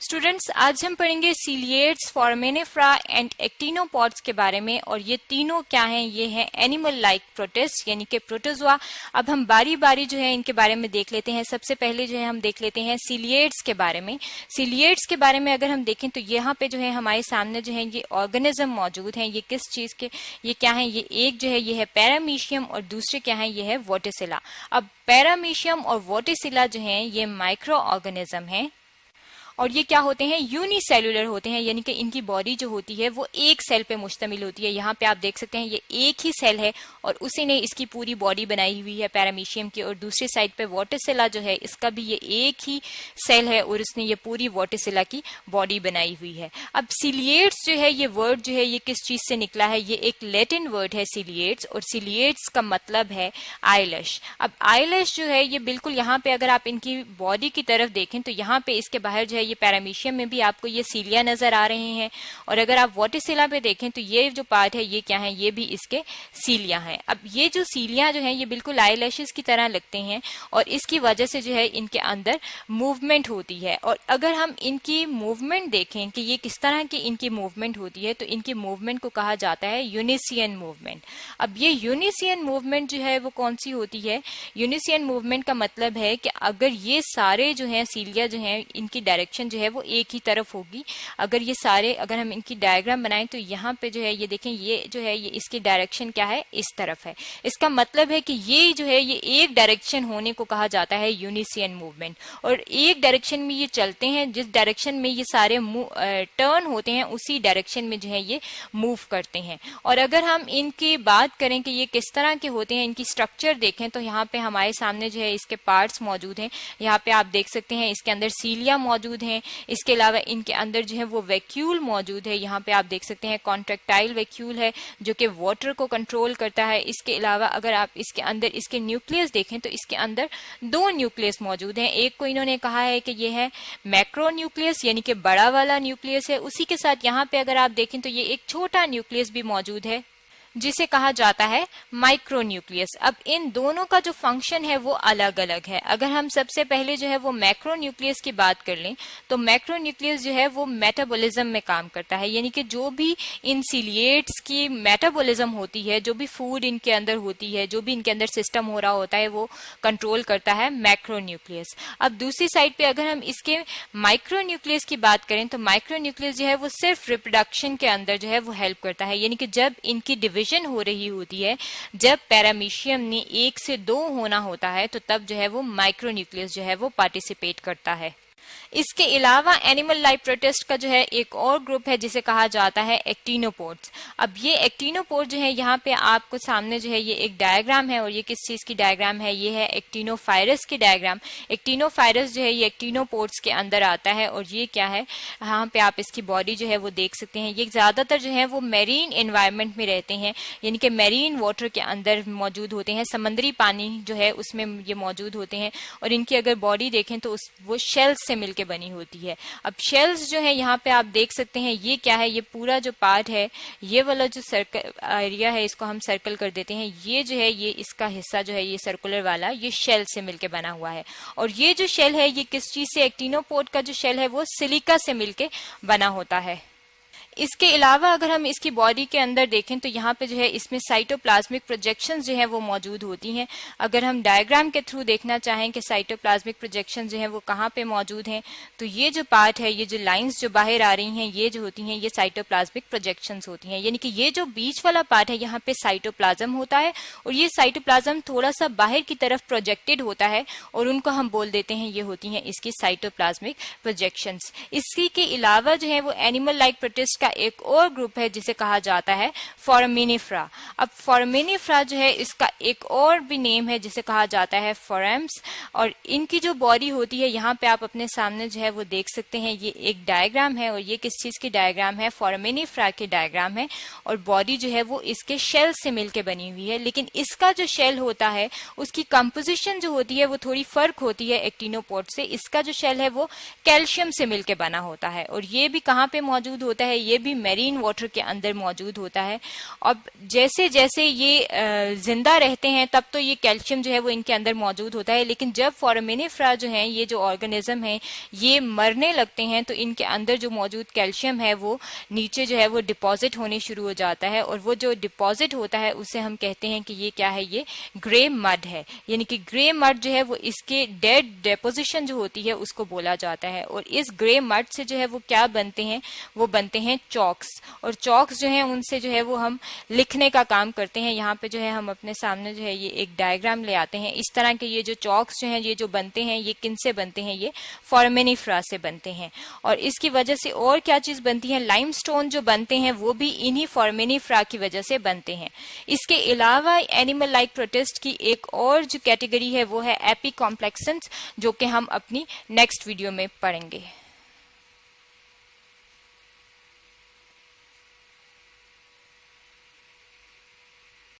Students, आज हम पढ़ेंगे सीलिएट्स, फोरामिनिफेरा एंड एक्टिनोपॉड्स के बारे में। और ये तीनों क्या हैं? ये हैं एनिमल लाइक प्रोटिस्ट यानी कि प्रोटोजोआ। अब हम बारी बारी जो है इनके बारे में देख लेते हैं। सबसे पहले जो है हम देख लेते हैं सीलिएट्स के बारे में। सीलिएट्स के बारे में अगर हम देखें तो यहाँ पे जो है हमारे सामने जो है ये ऑर्गेनिज्म मौजूद हैं। ये किस चीज के, ये क्या है? ये एक जो है ये है पैरामीशियम और दूसरे क्या है? ये है वोटिसिला। अब पैरामीशियम और वोटिसिला जो है ये माइक्रो ऑर्गेनिज्म है और ये क्या होते हैं? यूनिसेलुलर होते हैं, यानी कि इनकी बॉडी जो होती है वो एक सेल पे मुश्तमिल होती है। यहाँ पे आप देख सकते हैं ये एक ही सेल है और उसी ने इसकी पूरी बॉडी बनाई हुई है पैरामीशियम की। और दूसरी साइड पे वोटिसिला जो है इसका भी ये एक ही सेल है और उसने ये पूरी वोटिसिला की बॉडी बनाई हुई है। अब सीलिएट्स जो है ये वर्ड जो है ये किस चीज से निकला है? ये एक लैटिन वर्ड है सीलिएट्स, और सीलिएट्स का मतलब है आईलैश। अब आईलैश जो है ये बिल्कुल यहाँ पे अगर आप इनकी बॉडी की तरफ देखें तो यहाँ पे इसके बाहर जो है ये पैरामीशियम में भी आपको ये सीलिया नजर आ रहे हैं। और अगर आप वोटिसिला पे देखें तो ये जो पार्ट है ये क्या है? ये भी इसके सीलिया है। अब ये जो सीलिया जो है ये बिल्कुल आईलैशेस की तरह लगते हैं और इसकी वजह से जो है इनके अंदर मूवमेंट होती है। और अगर हम इनकी मूवमेंट देखें कि ये किस तरह की इनकी मूवमेंट होती है तो इनकी मूवमेंट को कहा जाता है यूनिसियन मूवमेंट। अब ये यूनिसियन मूवमेंट जो है वो कौन सी होती है? यूनिसियन मूवमेंट का मतलब है कि अगर ये सारे जो है सीलिया जो है इनकी डायरेक्शन जो है वो एक ही तरफ होगी। अगर ये सारे, अगर हम इनकी डायग्राम बनाएं तो यहाँ पे जो है ये देखें, ये जो है ये इसकी डायरेक्शन क्या है? इस तरफ है। इसका मतलब है कि ये जो है ये एक डायरेक्शन होने को कहा जाता है यूनिसियन मूवमेंट। और एक डायरेक्शन में ये चलते हैं, जिस डायरेक्शन में ये सारे टर्न होते हैं उसी डायरेक्शन में जो है ये मूव करते हैं। और अगर हम इनकी बात करें कि ये किस तरह के होते हैं, इनकी स्ट्रक्चर देखें तो यहाँ पे हमारे सामने जो है इसके पार्ट्स मौजूद हैं। यहाँ पे आप देख सकते हैं इसके अंदर सीलिया मौजूद है। इसके अलावा इनके अंदर जो है वो वैक्यूल मौजूद है। यहाँ पे आप देख सकते हैं कॉन्ट्रैक्टाइल वैक्यूल है जो कि वाटर को कंट्रोल करता है। इसके अलावा अगर आप इसके अंदर इसके न्यूक्लियस देखें तो इसके अंदर दो न्यूक्लियस मौजूद हैं। एक को इन्होंने कहा है कि ये है मैक्रो न्यूक्लियस यानी कि बड़ा वाला न्यूक्लियस है। उसी के साथ यहाँ पे अगर आप देखें तो ये एक छोटा न्यूक्लियस भी मौजूद है जिसे कहा जाता है माइक्रो न्यूक्लियस। अब इन दोनों का जो फंक्शन है वो अलग अलग है। अगर हम सबसे पहले जो है वो मैक्रो न्यूक्लियस की बात कर लें तो मैक्रो न्यूक्लियस जो है वो मेटाबॉलिज्म में काम करता है, यानी कि जो भी इन सीलिएट्स की मेटाबॉलिज्म होती है, जो भी फूड इनके अंदर होती है, जो भी इनके अंदर सिस्टम हो रहा होता है वो कंट्रोल करता है मैक्रो न्यूक्लियस। अब दूसरी साइड पे अगर हम इसके माइक्रो न्यूक्लियस की बात करें तो माइक्रो न्यूक्लियस जो है वो सिर्फ रिप्रोडक्शन के अंदर जो है वो हेल्प करता है, यानी कि जब इनकी डिविजन हो रही होती है, जब पैरामीशियम ने 1 से 2 होना होता है तो तब जो है वो माइक्रो न्यूक्लियस जो है वो पार्टिसिपेट करता है। इसके अलावा एनिमल लाइफ प्रोटिस्ट का जो है एक और ग्रुप है जिसे कहा जाता है एक्टिनोपोड्स। अब ये एक्टिनोपोड जो है यहाँ पे आपको सामने जो है ये एक डायग्राम है और ये किस चीज की डायग्राम है? ये है एक्टिनोफायरस की डायग्राम। एक्टिनोफायरस जो है ये एक्टिनोपोड्स के अंदर आता है और ये क्या है? यहाँ पे आप इसकी बॉडी जो है वो देख सकते हैं। ये ज्यादातर जो है वो मेरीन एनवायरमेंट में रहते हैं, यानी कि मेरीन वाटर के अंदर मौजूद होते हैं। समुद्री पानी जो है उसमें ये मौजूद होते हैं और इनकी अगर बॉडी देखें तो वो शेल्स से मिलके बनी होती है। अब शेल्स जो है यहाँ पे आप देख सकते हैं ये क्या है? ये पूरा जो पार्ट है, ये वाला जो सर्कल एरिया है इसको हम सर्कल कर देते हैं। ये जो है ये इसका हिस्सा जो है ये सर्कुलर वाला ये शेल से मिलके बना हुआ है। और ये जो शेल है ये किस चीज से? एक्टिनोपोड का जो शेल है वो सिलिका से मिलके बना होता है। इसके अलावा अगर हम इसकी बॉडी के अंदर देखें तो यहाँ पे जो है इसमें साइटोप्लाज्मिक प्रोजेक्शंस जो है वो मौजूद होती हैं। अगर हम डायग्राम के थ्रू देखना चाहें कि साइटोप्लाज्मिक प्रोजेक्शंस जो है वो कहाँ पे मौजूद हैं तो ये जो पार्ट है, ये जो लाइंस जो बाहर आ रही हैं ये जो होती हैं ये साइटोप्लाज्मिक प्रोजेक्शंस होती हैं, यानी कि ये जो बीच वाला पार्ट है यहाँ पे साइटोप्लाज्म होता है और ये साइटोप्लाज्म थोड़ा सा बाहर की तरफ प्रोजेक्टेड होता है और उनको हम बोल देते हैं ये होती हैं इसकी साइटोप्लाज्मिक प्रोजेक्शंस। इसी के अलावा जो है वो एनिमल लाइक प्रोटिस्ट एक और ग्रुप है जिसे कहा जाता है फोरामिनिफेरा। अब फोरामिनिफेरा जो है इसका एक और भी नेम है जिसे कहा जाता है फोरम्स। और इनकी जो बॉडी होती है यहाँ पे आप अपने सामने जो है वो देख सकते हैं ये एक डायग्राम है और ये किस चीज की डायग्राम है? फोरामिनिफेरा की डायग्राम है। और बॉडी जो है वो इसके शेल से मिलके बनी हुई है, लेकिन इसका जो शेल होता है उसकी कंपोजिशन जो होती है वो थोड़ी फर्क होती है एक्टिनोपोड से। इसका जो शेल है वो कैल्शियम से मिलके बना होता है और ये भी कहाँ पे मौजूद होता है? ये ये भी मेरीन वाटर के अंदर मौजूद होता है। अब जैसे जैसे ये जिंदा रहते हैं तब तो ये कैल्शियम जो है वो इनके अंदर मौजूद होता है, लेकिन जब फोरामिनिफेरा जो है, ये जो ऑर्गेनिज्म है, ये मरने लगते हैं तो इनके अंदर जो मौजूद कैल्शियम है वो नीचे जो है वो डिपॉजिट होने शुरू हो जाता है, और वो जो डिपॉजिट होता है उसे हम कहते हैं कि ये क्या है, ये ग्रे मड है। यानी कि ग्रे मड जो है वो इसके डेड डेपोजिशन जो होती है उसको बोला जाता है। और इस ग्रे मड से जो है वो क्या बनते हैं, वो बनते हैं चॉक्स, और चॉक्स जो है उनसे जो है वो हम लिखने का काम करते हैं। यहाँ पे जो है हम अपने सामने जो है ये एक डायग्राम ले आते हैं। इस तरह के ये जो चॉक्स जो हैं, ये जो बनते हैं, ये किन से बनते हैं, ये फोरामिनिफेरा से बनते हैं। और इसकी वजह से और क्या चीज बनती है, लाइमस्टोन जो बनते हैं वो भी इन्हीं फोरामिनिफेरा की वजह से बनते हैं। इसके अलावा एनिमल लाइक प्रोटिस्ट की एक और जो कैटेगरी है वो है एपिकॉम्प्लेक्सेंस, जो कि हम अपनी नेक्स्ट वीडियो में पढ़ेंगे।